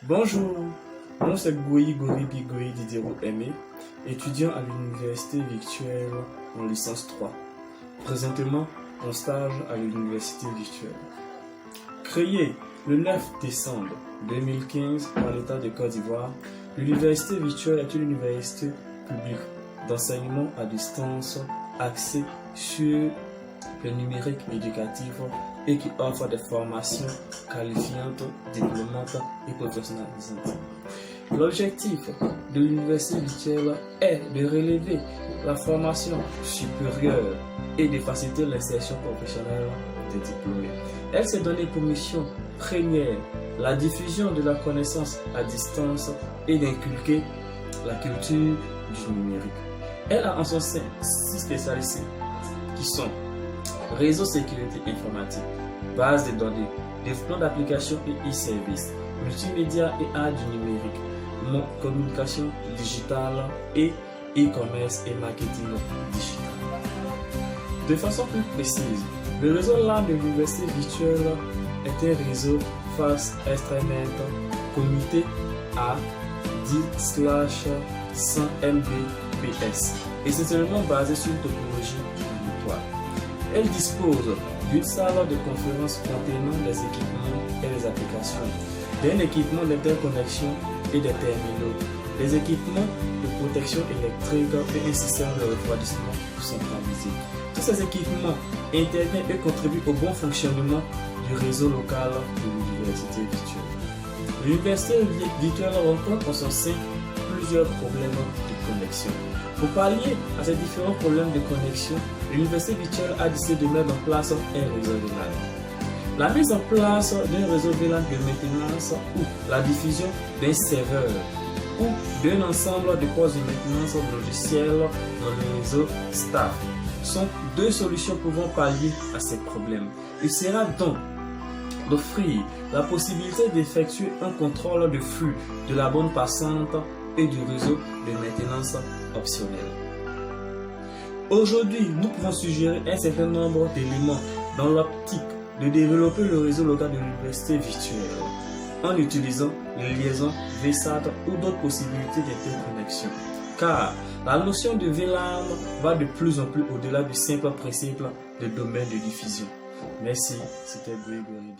Bonjour, mon nom c'est Goyi Didiro Aimé, étudiant à l'université virtuelle en licence 3. Présentement en stage à l'université virtuelle. Créée le 9 décembre 2015 par l'État de Côte d'Ivoire, l'université virtuelle est une université publique d'enseignement à distance axée sur le numérique éducatif et qui offre des formations qualifiantes, diplômantes et professionnalisantes. L'objectif de l'université virtuelle est de relever la formation supérieure et de faciliter l'insertion professionnelle des diplômés. Elle s'est donnée pour mission première la diffusion de la connaissance à distance et d'inculquer la culture du numérique. Elle a en son sein 6 spécialités qui sont réseau sécurité informatique, base de données, développement d'applications et e-services, multimédia et art du numérique, communication digitale et e-commerce et marketing digital. De façon plus précise, le réseau LAN de l'université virtuelle est un réseau Fast Ethernet connecté à 10/100 Mbps, essentiellement basé sur une topologie virtuelle. Elle dispose d'une salle de conférence contenant des équipements et des applications, d'un équipement d'interconnexion et des terminaux, des équipements de protection électrique et un système de refroidissement centralisé. Tous ces équipements interviennent et contribuent au bon fonctionnement du réseau local de l'université virtuelle. L'université virtuelle rencontre en son sein plusieurs problèmes de connexion. Pour pallier à ces différents problèmes de connexion, l'université virtuelle a décidé de mettre en place un réseau VLAN. La mise en place d'un réseau VLAN de maintenance ou la diffusion d'un serveur ou d'un ensemble de postes de maintenance logicielle dans le réseau staff sont deux solutions pouvant pallier à ces problèmes. Il sera donc d'offrir la possibilité d'effectuer un contrôle de flux de la bande passante et du réseau de maintenance optionnel. Aujourd'hui, nous pouvons suggérer un certain nombre d'éléments dans l'optique de développer le réseau local de l'université virtuelle en utilisant les liaisons VSAT ou d'autres possibilités d'interconnexion. Car la notion de VLAN va de plus en plus au-delà du simple principe de domaine de diffusion. Merci, c'était Grégory.